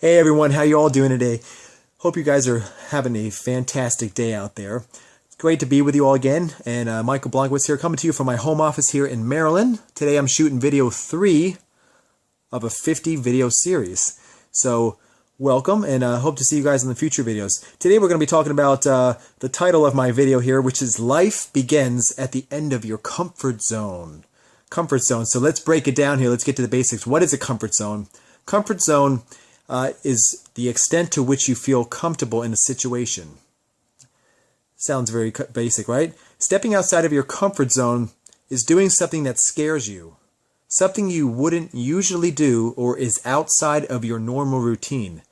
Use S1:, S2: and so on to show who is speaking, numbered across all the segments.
S1: Hey everyone, how you all doing today? Hope you guys are having a fantastic day out there. It's great to be with you all again, and Michael Blankowitz here, coming to you from my home office here in Maryland. Today I'm shooting video 3 of a 50 video series. So welcome, and hope to see you guys in the future videos. Today we're going to be talking about the title of my video here, which is Life Begins at the End of Your Comfort Zone. Comfort zone. So let's break it down here. Let's get to the basics. What is a comfort zone? Comfort zone is the extent to which you feel comfortable in a situation. Sounds very basic, right? Stepping outside of your comfort zone is doing something that scares you, something you wouldn't usually do or is outside of your normal routine.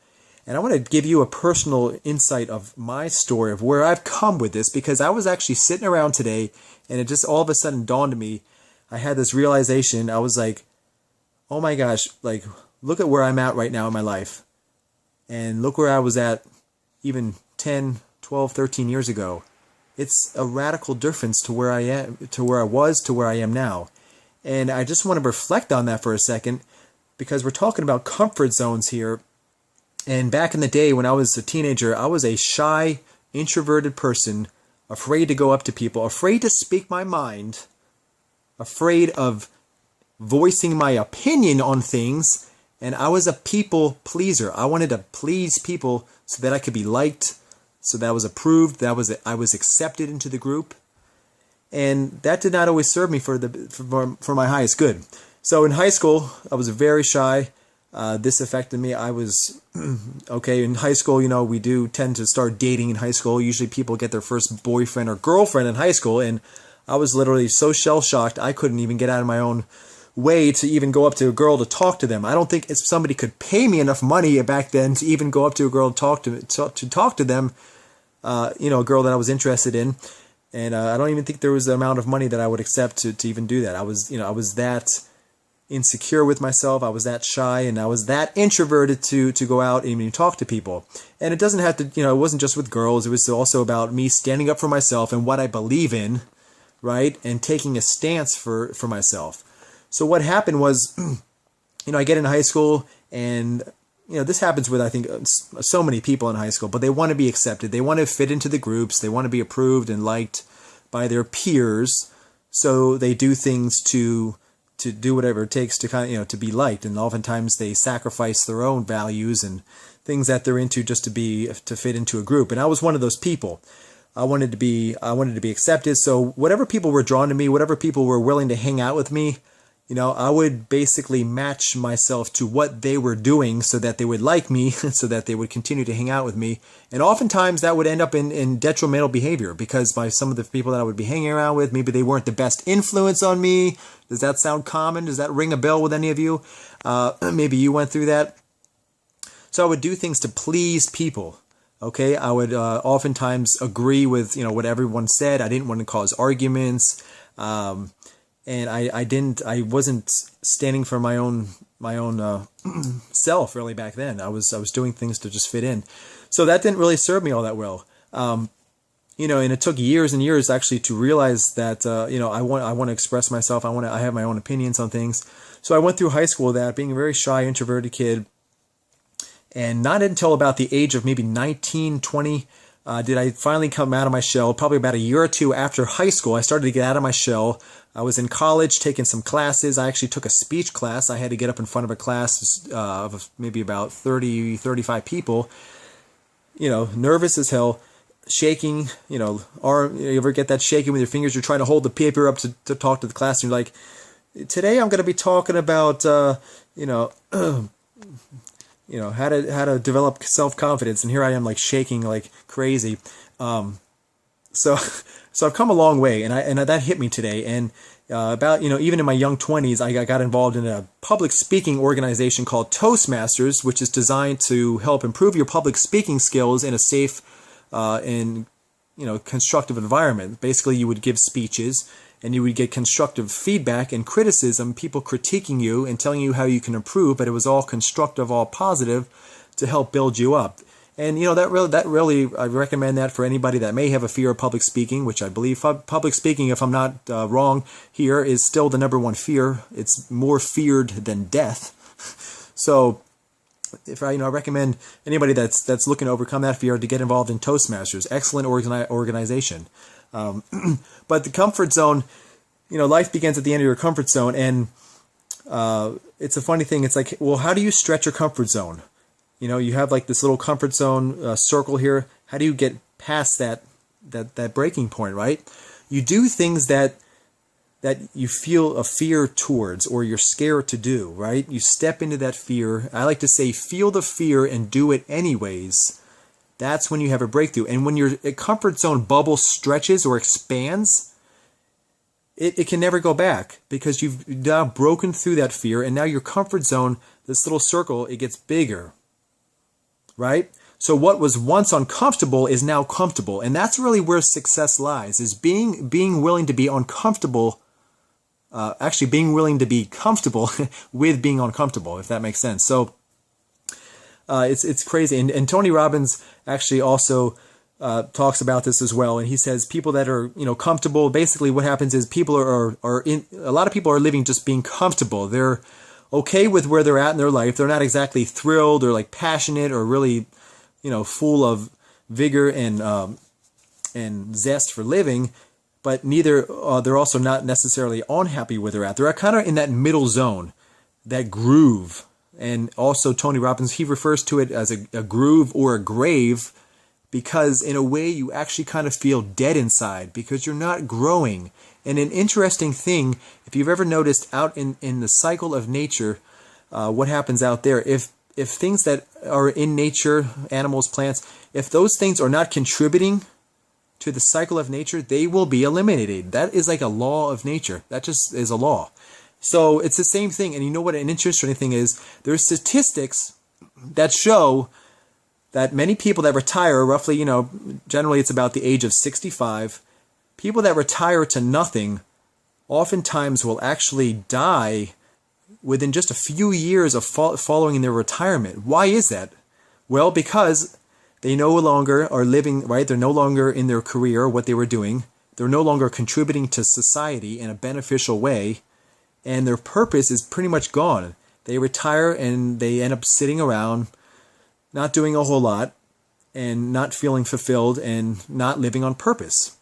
S1: And I want to give you a personal insight of my story of where I've come with this, because I was actually sitting around today and it just all of a sudden dawned on me. I had this realization. I was like, oh my gosh, like, look at where I'm at right now in my life. And look where I was at even 10, 12, 13 years ago. It's a radical difference to where I am, to where I was, to where I am now. And I just want to reflect on that for a second, because we're talking about comfort zones here. And back in the day when I was a teenager, I was a shy, introverted person, afraid to go up to people, afraid to speak my mind, afraid of voicing my opinion on things. And I was a people pleaser. I wanted to please people so that I could be liked, so that I was approved, that I was accepted into the group. And that did not always serve me for my highest good. So in high school, I was very shy. This affected me. I was, okay, in high school, you know, we do tend to start dating in high school. Usually people get their first boyfriend or girlfriend in high school. And I was literally so shell-shocked, I couldn't even get out of my own way to even go up to a girl to talk to them. I don't think if somebody could pay me enough money back then to even go up to a girl to talk to them, you know, a girl that I was interested in. And I don't even think there was the amount of money that I would accept to even do that. I was, you know, I was that insecure with myself. I was that shy, and I was that introverted to go out and even talk to people. And it doesn't have to, you know, it wasn't just with girls. It was also about me standing up for myself and what I believe in, right? And taking a stance for myself. So what happened was, you know, I get in high school, and, you know, this happens with, I think, so many people in high school, but they want to be accepted. They want to fit into the groups. They want to be approved and liked by their peers. So they do things to do whatever it takes to kind of, you know, to be liked. And oftentimes they sacrifice their own values and things that they're into just to fit into a group. And I was one of those people. I wanted to be accepted. So whatever people were drawn to me, whatever people were willing to hang out with me, you know, I would basically match myself to what they were doing so that they would like me, so that they would continue to hang out with me. And oftentimes that would end up in detrimental behavior, because by some of the people that I would be hanging around with, maybe they weren't the best influence on me. Does that sound common? Does that ring a bell with any of you? Maybe you went through that. So I would do things to please people. Okay, I would oftentimes agree with, you know, what everyone said. I didn't want to cause arguments. And I wasn't standing for my own self really back then. I was doing things to just fit in. So that didn't really serve me all that well. You know, and it took years and years actually to realize that, you know, I want to express myself. I have my own opinions on things. So I went through high school that being a very shy, introverted kid. And not until about the age of maybe 19, 20, did I finally come out of my shell. Probably about a year or two after high school, I started to get out of my shell. I was in college taking some classes. I actually took a speech class. I had to get up in front of a class of maybe about 30, 35 people. You know, nervous as hell, shaking, you know, you ever get that shaking with your fingers? You're trying to hold the paper up to talk to the class, and you're like, today I'm going to be talking about, you know, you know, how to develop self-confidence, and here I am like shaking like crazy. So I've come a long way, and that hit me today. And about, you know, even in my young 20s, I got involved in a public speaking organization called Toastmasters, which is designed to help improve your public speaking skills in a safe and, you know, constructive environment. Basically, you would give speeches, and you would get constructive feedback and criticism, people critiquing you and telling you how you can improve, but it was all constructive, all positive to help build you up. And, you know, that really, I recommend that for anybody that may have a fear of public speaking, which I believe public speaking, if I'm not wrong here, is still the #1 fear. It's more feared than death. So if I recommend anybody that's looking to overcome that fear to get involved in Toastmasters. Excellent organization. But the comfort zone, life begins at the end of your comfort zone, and it's a funny thing. It's like, well, how do you stretch your comfort zone? You have like this little comfort zone circle here. How do you get past that breaking point, right? You do things that you feel a fear towards, or you're scared to do, right? You step into that fear. I like to say, feel the fear and do it anyways. That's when you have a breakthrough. And when your comfort zone bubble stretches or expands, it can never go back, because you've now broken through that fear, and now your comfort zone, this little circle, it gets bigger, right? So what was once uncomfortable is now comfortable, and that's really where success lies, is being willing to be uncomfortable, actually being willing to be comfortable with being uncomfortable, if that makes sense. So it's crazy. And Tony Robbins actually also talks about this as well, and he says people that are comfortable, basically what happens is people are in, a lot of people are living just being comfortable. They're okay with where they're at in their life. They're not exactly thrilled or like passionate or really full of vigor and zest for living, but neither they're also not necessarily unhappy where they're at. They're kind of in that middle zone, that groove. And also Tony Robbins, he refers to it as a groove or a grave, because in a way you actually kind of feel dead inside because you're not growing. And an interesting thing, if you've ever noticed out in the cycle of nature, what happens out there, if things that are in nature, animals, plants, if those things are not contributing to the cycle of nature, they will be eliminated. That is like a law of nature. That just is a law. So it's the same thing. And you know what an interesting thing is? There's statistics that show that many people that retire, roughly, generally it's about the age of 65, people that retire to nothing oftentimes will actually die within just a few years of following their retirement. Why is that? Well, because they no longer are living, right? They're no longer in their career, what they were doing. They're no longer contributing to society in a beneficial way, and their purpose is pretty much gone. They retire and they end up sitting around, not doing a whole lot, and not feeling fulfilled and not living on purpose.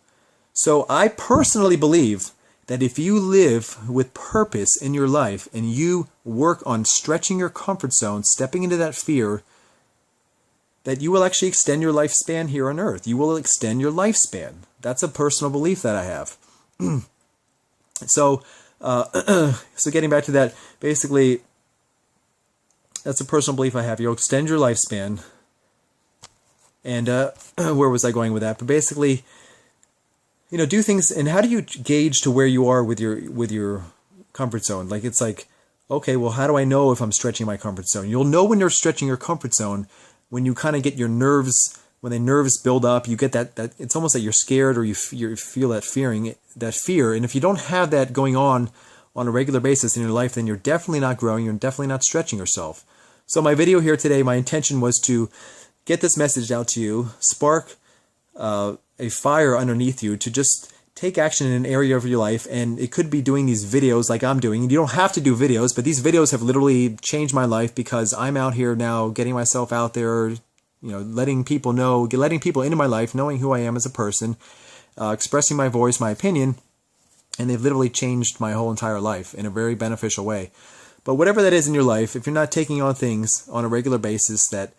S1: So I personally believe that if you live with purpose in your life and you work on stretching your comfort zone, stepping into that fear, that you will actually extend your lifespan here on earth. You will extend your lifespan. That's a personal belief that I have. So getting back to that, basically, that's a personal belief I have. You'll extend your lifespan. And where was I going with that? But basically, do things. And how do you gauge to where you are with your comfort zone? Like, it's like, okay, well, how do I know if I'm stretching my comfort zone? You'll know when you're stretching your comfort zone when you kind of get your nerves, when the nerves build up. You get that it's almost like you're scared, or you feel that fear. And if you don't have that going on a regular basis in your life, then you're definitely not growing. You're definitely not stretching yourself. So my video here today, my intention was to get this message out to you, spark a fire underneath you to just take action in an area of your life. And it could be doing these videos like I'm doing. You don't have to do videos, but these videos have literally changed my life, because I'm out here now getting myself out there, letting people know, letting people into my life, knowing who I am as a person, expressing my voice, my opinion, and they've literally changed my whole entire life in a very beneficial way. But whatever that is in your life, if you're not taking on things on a regular basis that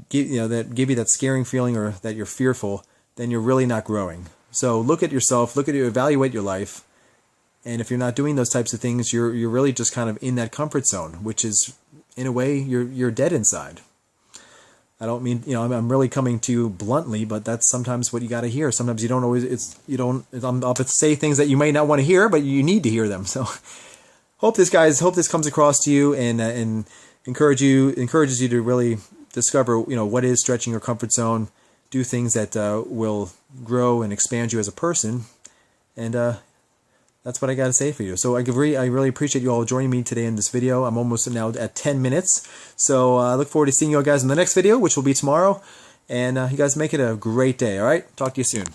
S1: give you that scaring feeling, or that you're fearful, then you're really not growing. So look at yourself, evaluate your life, and if you're not doing those types of things, you're really just kind of in that comfort zone, which is, in a way, you're dead inside. I don't mean, I'm really coming to you bluntly, but that's sometimes what you got to hear. Sometimes you don't always, I'm up to say things that you may not want to hear, but you need to hear them. So hope this comes across to you and encourages you to really discover, what is stretching your comfort zone, do things that will grow and expand you as a person. And that's what I got to say for you. So I really appreciate you all joining me today in this video. I'm almost now at 10 minutes. So I look forward to seeing you guys in the next video, which will be tomorrow. And you guys make it a great day, all right? Talk to you soon.